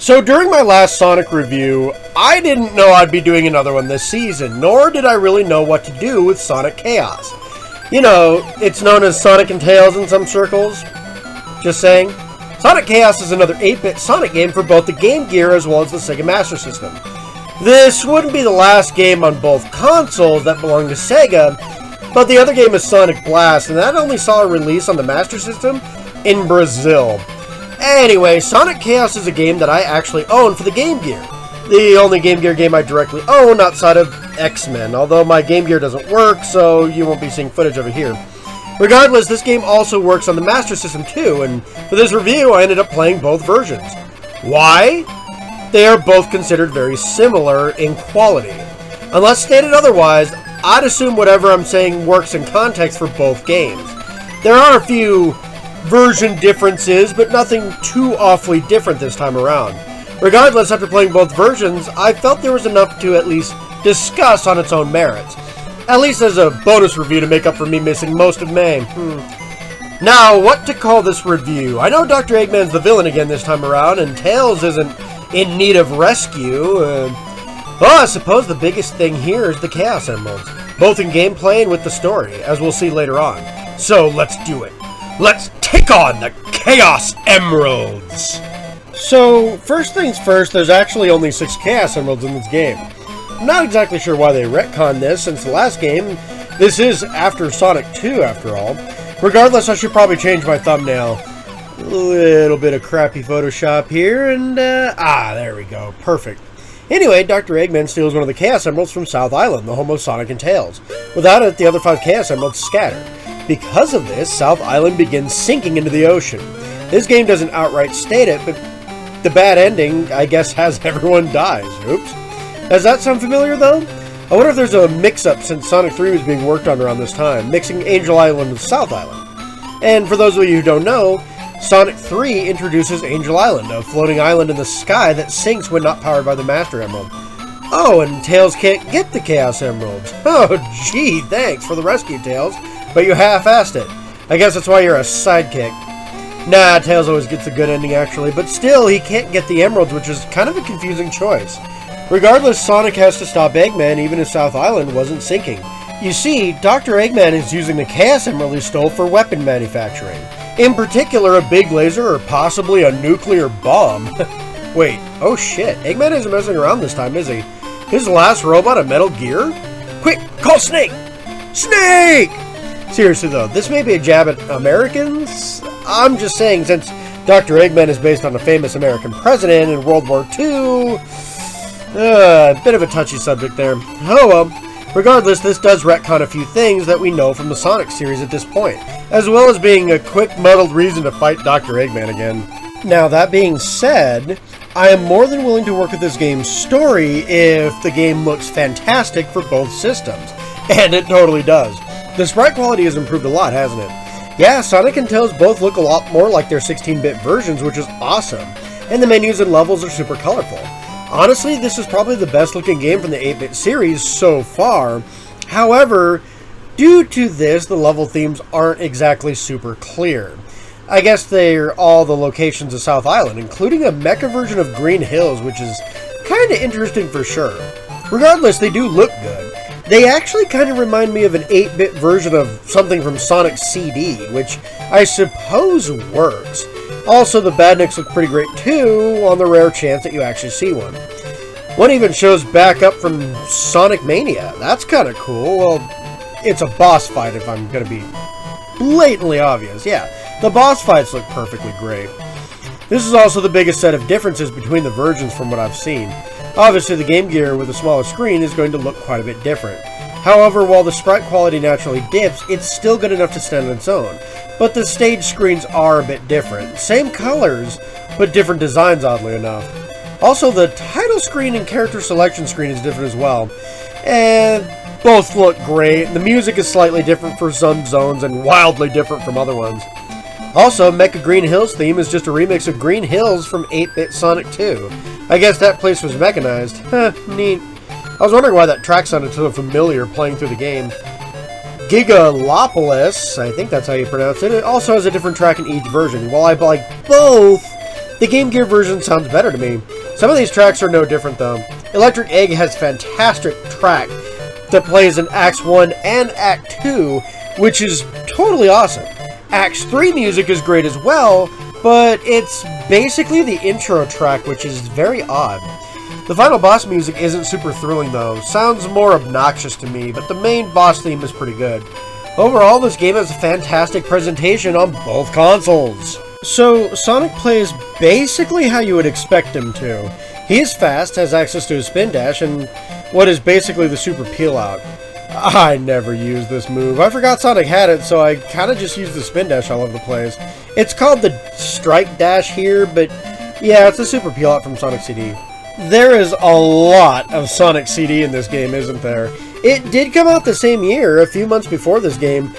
So during my last Sonic review, I didn't know I'd be doing another one this season, nor did I really know what to do with Sonic Chaos. You know, it's known as Sonic and Tails in some circles. Just saying. Sonic Chaos is another 8-bit Sonic game for both the Game Gear as well as the Sega Master System. This wouldn't be the last game on both consoles that belong to Sega, but the other game is Sonic Blast, and that only saw a release on the Master System in Brazil. Anyway, Sonic Chaos is a game that I actually own for the Game Gear. The only Game Gear game I directly own outside of X-Men, although my Game Gear doesn't work, so you won't be seeing footage of it here. Regardless, this game also works on the Master System too, and for this review I ended up playing both versions. Why? They are both considered very similar in quality. Unless stated otherwise, I'd assume whatever I'm saying works in context for both games. There are a few version differences, but nothing too awfully different this time around. Regardless, after playing both versions, I felt there was enough to at least discuss on its own merits. At least as a bonus review to make up for me missing most of May. Now, what to call this review? I know Dr. Eggman's the villain again this time around, and Tails isn't in need of rescue. Well, I suppose the biggest thing here is the Chaos Emeralds, both in gameplay and with the story, as we'll see later on. So, let's do it. Let's take on the Chaos Emeralds! So, first things first, there's actually only 6 Chaos Emeralds in this game. I'm not exactly sure why they retconned this since the last game. This is after Sonic 2, after all. Regardless, I should probably change my thumbnail. A little bit of crappy Photoshop here, and there we go. Perfect. Anyway, Dr. Eggman steals one of the Chaos Emeralds from South Island, the home of Sonic and Tails. Without it, the other 5 Chaos Emeralds scatter. Because of this, South Island begins sinking into the ocean. This game doesn't outright state it, but the bad ending, I guess, has everyone dies. Oops. Does that sound familiar, though? I wonder if there's a mix-up since Sonic 3 was being worked on around this time, mixing Angel Island with South Island. And for those of you who don't know, Sonic 3 introduces Angel Island, a floating island in the sky that sinks when not powered by the Master Emerald. Oh, and Tails can't get the Chaos Emeralds. Oh, gee, thanks for the rescue, Tails. But you half-assed it. I guess that's why you're a sidekick. Nah, Tails always gets a good ending, actually, but still, he can't get the emeralds, which is kind of a confusing choice. Regardless, Sonic has to stop Eggman, even if South Island wasn't sinking. You see, Dr. Eggman is using the Chaos Emerald he stole for weapon manufacturing. In particular, a big laser or possibly a nuclear bomb. Wait, oh shit, Eggman isn't messing around this time, is he? His last robot a Metal Gear? Quick, call Snake! Snake! Seriously though, this may be a jab at Americans? I'm just saying, since Dr. Eggman is based on a famous American president in World War II... a bit of a touchy subject there. Oh well. Regardless, this does retcon a few things that we know from the Sonic series at this point, as well as being a quick, muddled reason to fight Dr. Eggman again. Now, that being said, I am more than willing to work with this game's story if the game looks fantastic for both systems. And it totally does. The sprite quality has improved a lot, hasn't it? Yeah, Sonic and Tails both look a lot more like their 16-bit versions, which is awesome. And the menus and levels are super colorful. Honestly, this is probably the best looking game from the 8-bit series so far. However, due to this, the level themes aren't exactly super clear. I guess they're all the locations of South Island, including a mecha version of Green Hills, which is kinda interesting for sure. Regardless, they do look good. They actually kind of remind me of an 8-bit version of something from Sonic CD, which I suppose works. Also, the badniks look pretty great too, on the rare chance that you actually see one. One even shows back up from Sonic Mania. That's kind of cool. Well, it's a boss fight if I'm going to be blatantly obvious. Yeah, the boss fights look perfectly great. This is also the biggest set of differences between the versions from what I've seen. Obviously, the Game Gear with a smaller screen is going to look quite a bit different. However, while the sprite quality naturally dips, it's still good enough to stand on its own. But the stage screens are a bit different. Same colors, but different designs, oddly enough. Also, the title screen and character selection screen is different as well. And both look great. The music is slightly different for some zones and wildly different from other ones. Also, Mecha Green Hills theme is just a remix of Green Hills from 8-bit Sonic 2. I guess that place was mechanized. Huh, neat. I was wondering why that track sounded so familiar playing through the game. Gigalopolis, I think that's how you pronounce it, it also has a different track in each version. While I like both, The Game Gear version sounds better to me. Some of these tracks are no different though. Electric Egg has fantastic track that plays in Acts 1 and Act 2, which is totally awesome. Acts 3 music is great as well, but it's basically the intro track, which is very odd. The final boss music isn't super thrilling though, sounds more obnoxious to me, but the main boss theme is pretty good. Overall, this game has a fantastic presentation on both consoles. So, Sonic plays basically how you would expect him to. He is fast, has access to his spin dash, and what is basically the super peel out. I never used this move. I forgot Sonic had it, so I kind of just used the spin dash all over the place. It's called the strike dash here, but yeah, it's a super peel out from Sonic CD. There is a lot of Sonic CD in this game, isn't there? It did come out the same year, a few months before this game.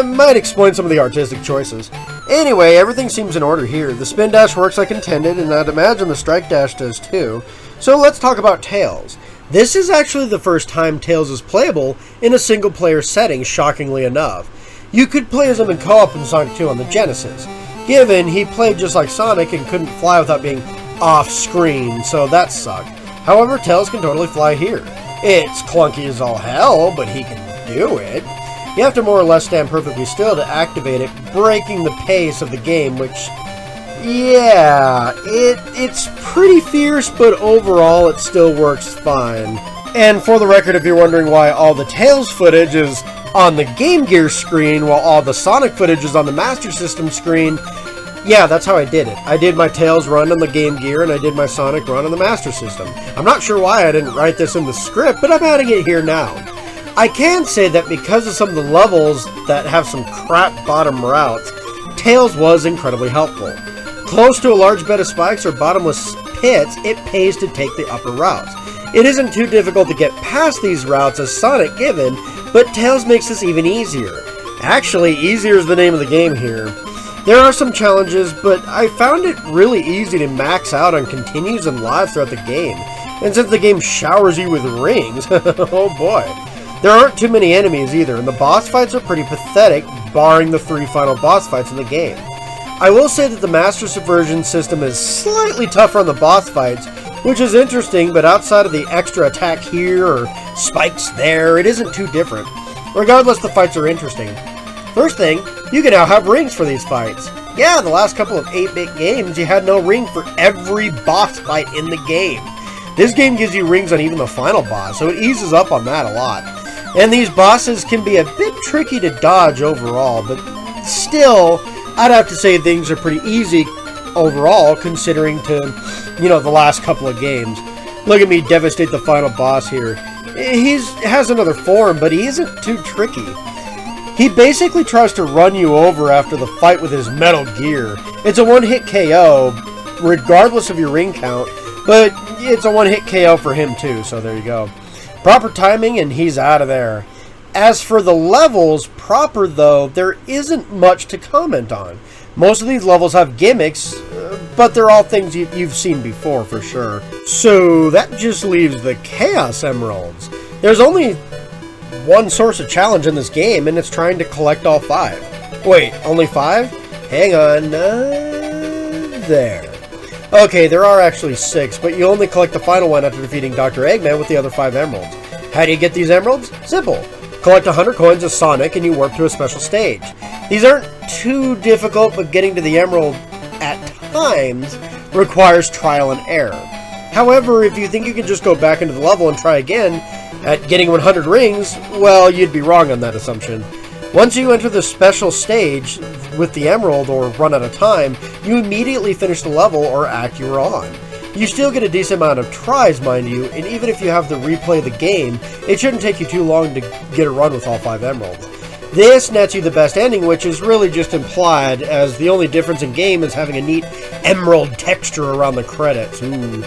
Might explain some of the artistic choices. Anyway, everything seems in order here. The spin dash works like intended, and I'd imagine the strike dash does too. So let's talk about Tails. This is actually the first time Tails is playable in a single-player setting, shockingly enough. You could play as him in co-op in Sonic 2 on the Genesis, given he played just like Sonic and couldn't fly without being off-screen, so that sucked. However, Tails can totally fly here. It's clunky as all hell, but he can do it. You have to more or less stand perfectly still to activate it, breaking the pace of the game, which, yeah, it's pretty fierce, but overall it still works fine. And for the record, if you're wondering why all the Tails footage is on the Game Gear screen while all the Sonic footage is on the Master System screen, yeah, that's how I did it. I did my Tails run on the Game Gear, and I did my Sonic run on the Master System. I'm not sure why I didn't write this in the script, but I'm adding it here now. I can say that because of some of the levels that have some crap bottom routes, Tails was incredibly helpful. Close to a large bed of spikes or bottomless pits, it pays to take the upper routes. It isn't too difficult to get past these routes as Sonic given, but Tails makes this even easier. Actually, easier is the name of the game here. There are some challenges, but I found it really easy to max out on continues and lives throughout the game. And since the game showers you with rings, oh boy. There aren't too many enemies either, and the boss fights are pretty pathetic, barring the 3 final boss fights in the game. I will say that the Master Subversion system is slightly tougher on the boss fights, which is interesting, but outside of the extra attack here or spikes there, it isn't too different. Regardless, the fights are interesting. First thing, you can now have rings for these fights. Yeah, the last couple of 8-bit games, you had no ring for every boss fight in the game. This game gives you rings on even the final boss, so it eases up on that a lot. And these bosses can be a bit tricky to dodge overall, but still, I'd have to say things are pretty easy overall, considering the last couple of games. Look at me devastate the final boss here. He has another form, but he isn't too tricky. He basically tries to run you over after the fight with his Metal Gear. It's a one-hit KO, regardless of your ring count, but it's a one-hit KO for him too, so there you go. Proper timing and he's out of there. As for the levels proper though, there isn't much to comment on. Most of these levels have gimmicks, but they're all things you've seen before for sure. So that just leaves the Chaos Emeralds. There's only one source of challenge in this game, and it's trying to collect all 5. Wait, only 5? Hang on, there. Okay, there are actually 6, but you only collect the final one after defeating Dr. Eggman with the other 5 emeralds. How do you get these emeralds? Simple. Collect 100 coins as Sonic and you warp to a special stage. These aren't too difficult, but getting to the emerald at times requires trial and error. However, if you think you can just go back into the level and try again at getting 100 rings, well, you'd be wrong on that assumption. Once you enter the special stage with the emerald or run out of time, you immediately finish the level or act you were on. You still get a decent amount of tries, mind you, and even if you have to replay the game, it shouldn't take you too long to get a run with all 5 emeralds. This nets you the best ending, which is really just implied, as the only difference in game is having a neat emerald texture around the credits. Ooh.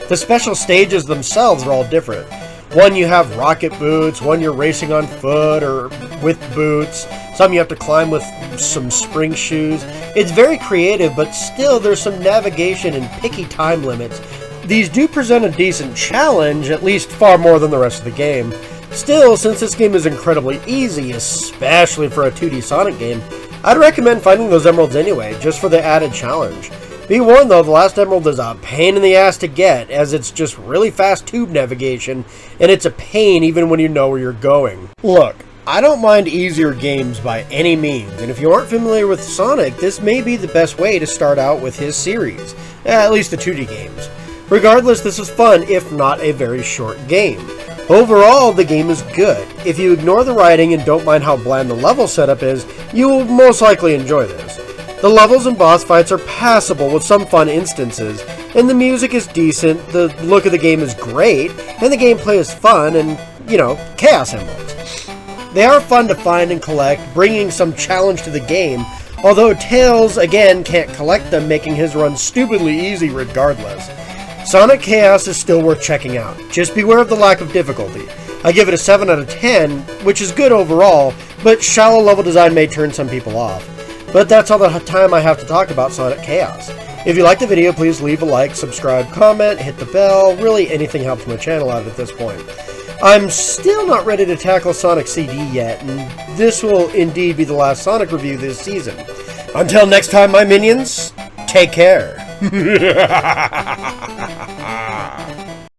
The special stages themselves are all different. One you have rocket boots, one you're racing on foot or with boots, some you have to climb with some spring shoes. It's very creative, but still there's some navigation and picky time limits. These do present a decent challenge, at least far more than the rest of the game. Still, since this game is incredibly easy, especially for a 2D Sonic game, I'd recommend finding those emeralds anyway, just for the added challenge. Be warned though, the last emerald is a pain in the ass to get, as it's just really fast tube navigation, and it's a pain even when you know where you're going. Look, I don't mind easier games by any means, and if you aren't familiar with Sonic, this may be the best way to start out with his series, at least the 2D games. Regardless, this is fun, if not a very short game. Overall, the game is good. If you ignore the writing and don't mind how bland the level setup is, you will most likely enjoy this. The levels and boss fights are passable with some fun instances, and the music is decent, the look of the game is great, and the gameplay is fun and, chaos emeralds. They are fun to find and collect, bringing some challenge to the game, although Tails, again, can't collect them, making his run stupidly easy regardless. Sonic Chaos is still worth checking out. Just beware of the lack of difficulty. I give it a 7 out of 10, which is good overall, but shallow level design may turn some people off. But that's all the time I have to talk about Sonic Chaos. If you liked the video, please leave a like, subscribe, comment, hit the bell. Really, anything helps my channel out at this point. I'm still not ready to tackle Sonic CD yet, and this will indeed be the last Sonic review this season. Until next time, my minions, take care.